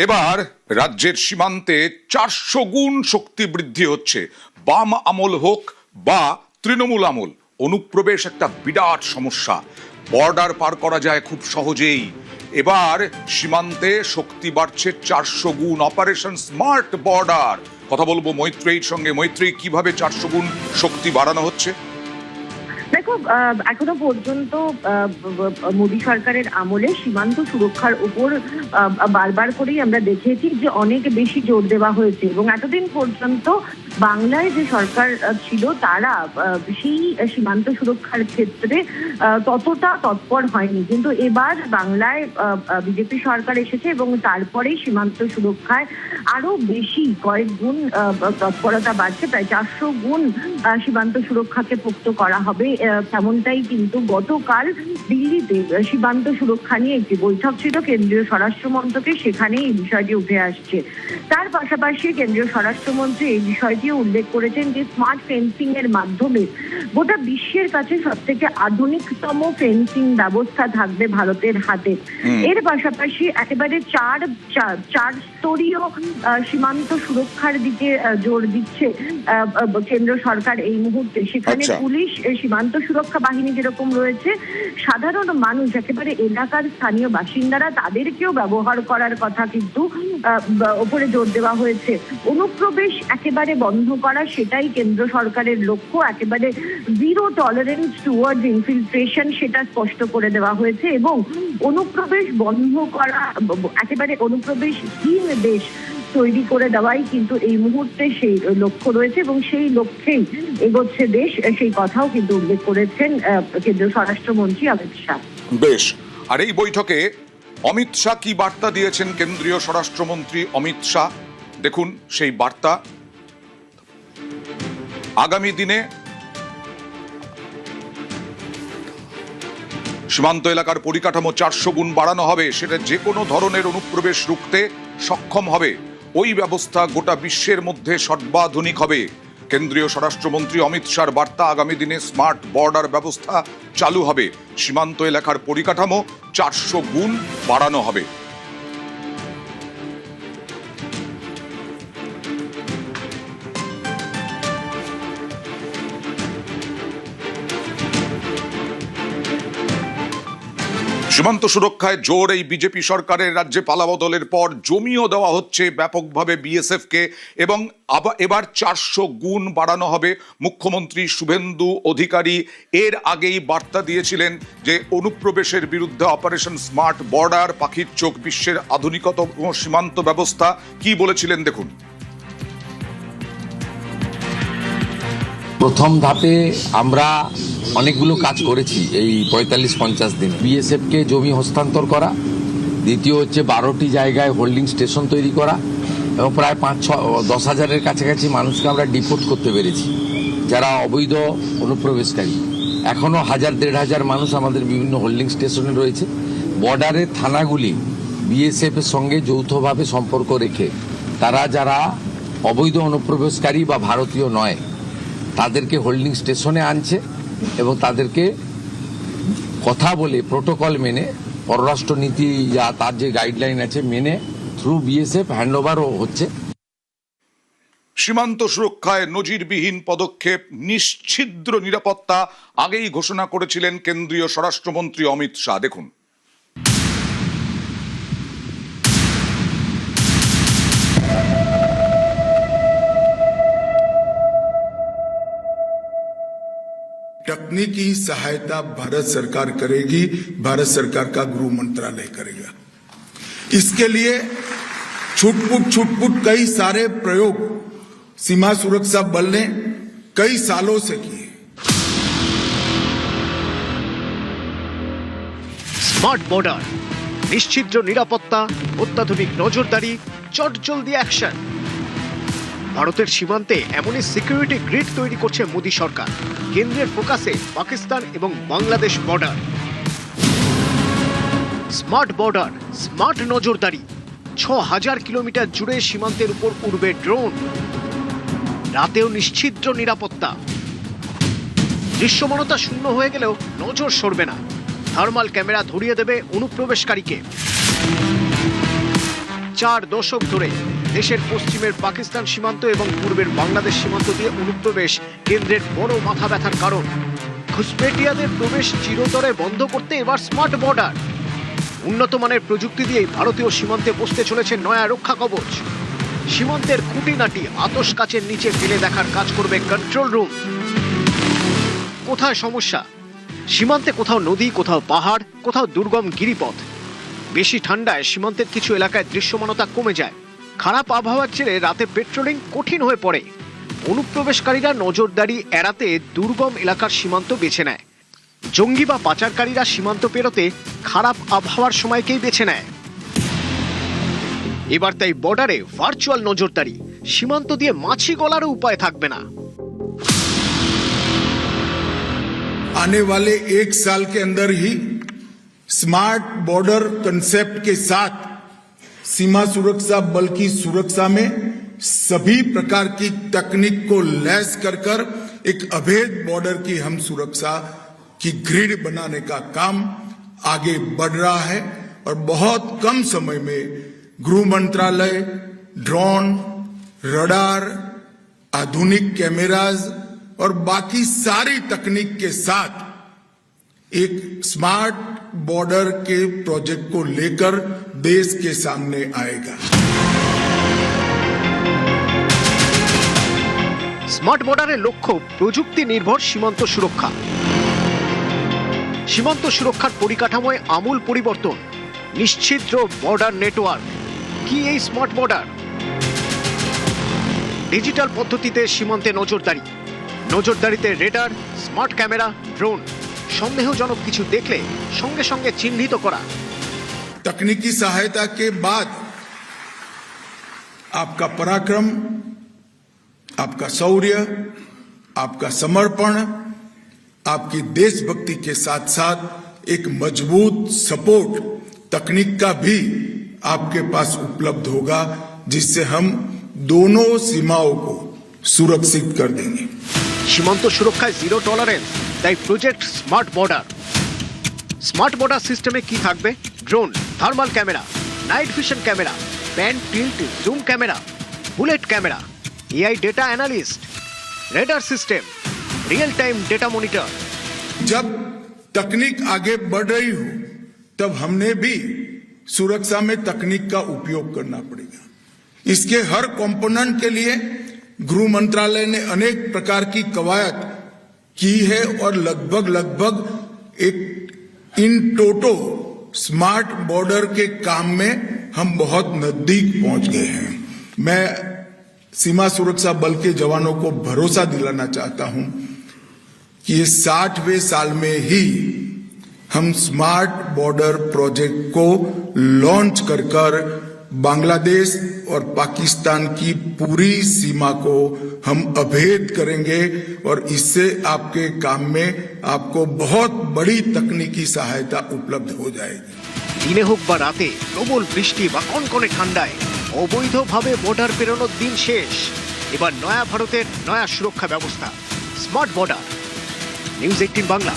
এবার রাজ্যের সীমান্তে 400 গুণ শক্তি বৃদ্ধি হচ্ছে। বাম আমল হোক বা তৃণমূল আমল, অনুপ্রবেশ একটা বিরাট সমস্যা। বর্ডার পার করা যায় খুব সহজেই। এবার সীমান্তে শক্তি বাড়ছে 400 গুণ। Operation smart border. কথা বলবো মৈত্রেয়ীর সঙ্গে। মৈত্রেয়ী, কিভাবে 400 গুণ শক্তি বাড়ানো হচ্ছে? দেখো, এখনো পর্যন্ত মোদী সরকারের আমলে সীমান্ত সুরক্ষার উপর বারবার করেই আমরা দেখেছি যে অনেক বেশি জোর দেওয়া হয়েছে, এবং এতদিন পর্যন্ত বাংলায় যে সরকার ছিল তারা সেই সীমান্ত সুরক্ষার ক্ষেত্রে ততটা তৎপর হয়নি। কিন্তু এবার বাংলায় বিজেপি সরকার এসেছে এবং তারপরেই সীমান্ত সুরক্ষায় আরো বেশি কয়েক গুণ তৎপরতা বাড়ছে। প্রায় 400 গুণ সীমান্ত সুরক্ষাকে পোক্ত করা হবে। তেমনটাই কিন্তু গতকাল দিল্লিতে সীমান্ত সুরক্ষা নিয়ে একটি বৈঠক ছিল কেন্দ্রীয় স্বরাষ্ট্র মন্ত্রকে, সেখানেই এই বিষয়টি উঠে আসছে। তার পাশাপাশি কেন্দ্রীয় স্বরাষ্ট্রমন্ত্রী এই বিষয়টিও উল্লেখ করেছেন যে স্মার্ট ফেন্সিং এর মাধ্যমে গোটা বিশ্বের কাছে সব থেকে আধুনিকতম ফেন্সিং ব্যবস্থা থাকবে ভারতের হাতে। এর পাশাপাশি একেবারে চার স্তরীয় সীমান্ত সুরক্ষার দিকে জোর দিচ্ছে কেন্দ্র সরকার এই মুহূর্তে। সেখানে পুলিশ, সীমান্ত সুরক্ষা বাহিনী যেরকম রয়েছে, সাধারণ মানুষ, একেবারে এলাকার স্থানীয় বাসিন্দারা, তাদেরকেও ব্যবহার করার কথা কিন্তু ওপরে জোর দেওয়া হয়েছে। অনুপ্রবেশ একেবারে বন্ধ করা, সেটাই কেন্দ্র সরকারের লক্ষ্য। একেবারে জিরো টলারেন্স টুয়ার্ডস ইনফিলট্রেশন, সেটা স্পষ্ট করে দেওয়া হয়েছে। এবং অনুপ্রবেশ বন্ধ করা, একেবারে অনুপ্রবেশহীন দেশ তৈরি করে দেওয়াই কিন্তু এই মুহূর্তে সেই লক্ষ্য রয়েছে, এবং সেই লক্ষ্যেই এগোচ্ছে দেশ, সেই কথাও কিন্তু উল্লেখ করেছেন কেন্দ্রীয় স্বরাষ্ট্রমন্ত্রী অমিত শাহ। বেশ। আর এই বৈঠকে অমিত শাহ কি বার্তা দিয়েছেন? কেন্দ্রীয় স্বরাষ্ট্রমন্ত্রী অমিত শাহ, দেখুন সেই বার্তা। আগামী দিনে সীমান্ত এলাকার পরিকাঠামো 400 গুণ বাড়ানো হবে। সেটা যে কোনো ধরনের অনুপ্রবেশ রুখতে সক্ষম হবে। ওই ব্যবস্থা গোটা বিশ্বের মধ্যে সর্বাধুনিক হবে। কেন্দ্রীয় স্বরাষ্ট্রমন্ত্রী অমিত শাহর বার্তা, আগামী দিনে স্মার্ট বর্ডার ব্যবস্থা চালু হবে। সীমান্ত এলাকার পরিকাঠামো 400 গুণ বাড়ানো হবে। সীমান্ত সুরক্ষায় জোর এই বিজেপি সরকারের। রাজ্যে পালাবদলের পর জমিও দেওয়া হচ্ছে ব্যাপকভাবে বিএসএফকে, এবং এবার 400 গুণ বাড়ানো হবে। মুখ্যমন্ত্রী শুভেন্দু অধিকারী এর আগেই বার্তা দিয়েছিলেন যে অনুপ্রবেশের বিরুদ্ধে অপারেশন স্মার্ট বর্ডার, পাখির চোখ, বিশ্বের আধুনিকতম সীমান্ত ব্যবস্থা। কি বলেছিলেন দেখুন। প্রথম ধাপে আমরা অনেকগুলো কাজ করেছি এই 45-50 দিন। বিএসএফকে জমি হস্তান্তর করা, দ্বিতীয় হচ্ছে 12টি জায়গায় হোল্ডিং স্টেশন তৈরি করা, এবং প্রায় 5-10 হাজারের কাছাকাছি মানুষকে আমরা ডিপোর্ট করতে পেরেছি যারা অবৈধ অনুপ্রবেশকারী। এখনও 1000-1500 মানুষ আমাদের বিভিন্ন হোল্ডিং স্টেশনে রয়েছে। বর্ডারের থানাগুলি বিএসএফের সঙ্গে যৌথভাবে সম্পর্ক রেখে তারা যারা অবৈধ অনুপ্রবেশকারী বা ভারতীয় নয় তাদেরকে হোল্ডিং স্টেশনে আনছে, এবং তাদেরকে কথা বলে প্রোটোকল মেনে, পররাষ্ট্র নীতি যা তার যে গাইডলাইন আছে মেনে থ্রু বিএসএফ হ্যান্ডওভারও হচ্ছে। সীমান্ত সুরক্ষায় নজিরবিহীন পদক্ষেপ, নিশ্ছিদ্র নিরাপত্তা আগেই ঘোষণা করেছিলেন কেন্দ্রীয় স্বরাষ্ট্রমন্ত্রী অমিত শাহ। দেখুন। तकनीकी सहायता भारत सरकार करेगी, भारत सरकार का गृह मंत्रालय करेगा। इसके लिए छुटपुट कई सारे प्रयोग सीमा सुरक्षा बल ने कई सालों से किए। স্মার্ট বর্ডার, নিশ্চিদ্র নিরাপত্তা, অত্যাধুনিক নজরদারি, চটজলদি অ্যাকশন। ভারতের সীমান্তে এমনই সিকিউরিটি গ্রিড তৈরি করছে মোদী সরকার। কেন্দ্রের ফোকাসে পাকিস্তান এবং Bangladesh border. Smart border, smart নজরদারি। 6000 কিলোমিটার জুড়ে সীমান্তের উপর উড়বে ড্রোন। রাতেও নিশ্চিদ্র নিরাপত্তা। দৃশ্যমানতা শূন্য হয়ে গেলেও নজর সরবে না। থার্মাল ক্যামেরা ধরিয়ে দেবে অনুপ্রবেশকারীকে। 4 দশক ধরে দেশের পশ্চিমের পাকিস্তান সীমান্ত এবং পূর্বের বাংলাদেশ সীমান্ত দিয়ে অনুপ্রবেশ কেন্দ্রের বড় মাথা ব্যথার কারণ। ঘুষপেটিয়াদের প্রবেশ চিরতরে বন্ধ করতে এবার স্মার্ট বর্ডার। উন্নত মানের প্রযুক্তি দিয়েই ভারতীয় সীমান্তে বসতে চলেছে নয়া রক্ষা কবচ। সীমান্তের খুঁটিনাটি আতশ কাচের নিচে ফেলে দেখার কাজ করবে কন্ট্রোল রুম। কোথায় সমস্যা? সীমান্তে কোথাও নদী, কোথাও পাহাড়, কোথাও দুর্গম গিরিপথ। বেশি ঠান্ডায় সীমান্তের কিছু এলাকায় দৃশ্যমানতা কমে যায়। খারাপ আবহাওয়ার জেরে রাতে পেট্রোলিং কঠিন হয়ে পড়ে। অনুপ্রবেশকারীরা নজরদারি এড়াতে দুর্গম এলাকার সীমান্ত বেছে নেয়। জঙ্গি বা পাচারকারীরা সীমান্ত পেরোতে খারাপ আবহাওয়ার সময়কেই বেছে নেয়। এবার তাই বর্ডারে ভার্চুয়াল নজরদারি। সীমান্ত দিয়ে মাছি গলারও উপায় থাকবে না। आने वाले 1 साल के अंदर ही स्मार्ट बॉर्डर कंसेप्ट के साथ सीमा सुरक्षा बल की सुरक्षा में सभी प्रकार की तकनीक को लैस कर एक अभेद बॉर्डर की हम सुरक्षा की ग्रिड बनाने का काम आगे बढ़ रहा है और बहुत कम समय में गृह मंत्रालय ड्रोन, रडार, आधुनिक कैमराज और बाकी सारी तकनीक के साथ एक स्मार्ट बॉर्डर के प्रोजेक्ट को लेकर देश के सामने आएगा। স্মার্ট বর্ডারের লক্ষ্য প্রযুক্তি নির্ভর সীমান্ত সুরক্ষা। সীমান্ত সুরক্ষার পরিকাঠামোয় আমূল পরিবর্তন। নিশ্ছিদ্র বর্ডার নেটওয়ার্ক। কি এই স্মার্ট বর্ডার? ডিজিটাল পদ্ধতিতে সীমান্তে নজরদারি। নজরদারিতে রেডার, স্মার্ট ক্যামেরা, ড্রোন। সন্দেহজনক কিছু দেখলে সঙ্গে সঙ্গে চিহ্নিত করা। तकनीकी सहायता के बाद आपका पराक्रम, आपका शौर्य, आपका समर्पण, आपकी देशभक्ति के साथ साथ एक मजबूत सपोर्ट तकनीक का भी आपके पास उपलब्ध होगा, जिससे हम दोनों सीमाओं को सुरक्षित कर देंगे। সীমান্ত সুরক্ষায় জিরো টলারেন্স, তাই project smart border. Smart border সিস্টেমে কি থাকবে? Drone, thermal camera, night vision camera, pan tilt zoom camera, bullet camera, AI data analyst, radar system, real time data monitor. जब तकनीक आगे बढ़ रही हो तब हमने भी सुरक्षा में तकनीक का उपयोग करना पड़ेगा। इसके हर कंपोनेंट के लिए गृह मंत्रालय ने अनेक प्रकार की कवायद की है और लगभग एक इन टोटो स्मार्ट बॉर्डर के काम में हम बहुत नजदीक पहुंच गए हैं। मैं सीमा सुरक्षा बल के जवानों को भरोसा दिलाना चाहता हूं कि ये 60वें साल में ही हम स्मार्ट बॉर्डर प्रोजेक्ट को लॉन्च कर बांग्लादेश और पाकिस्तान की पूरी सीमा को हम अभेद करेंगे और इससे आपके काम में आपको बहुत बड़ी तकनीकी सहायता उपलब्ध हो जाएगी। দিনে হোক বা রাতে, প্রবল বৃষ্টি বা কনকনে ঠান্ডায় অবৈধভাবে বর্ডার পেরোনোর দিন শেষ। এবার নয়া ভারতের নয়া সুরক্ষা ব্যবস্থা, স্মার্ট বর্ডার। নিউজ 18 বাংলা।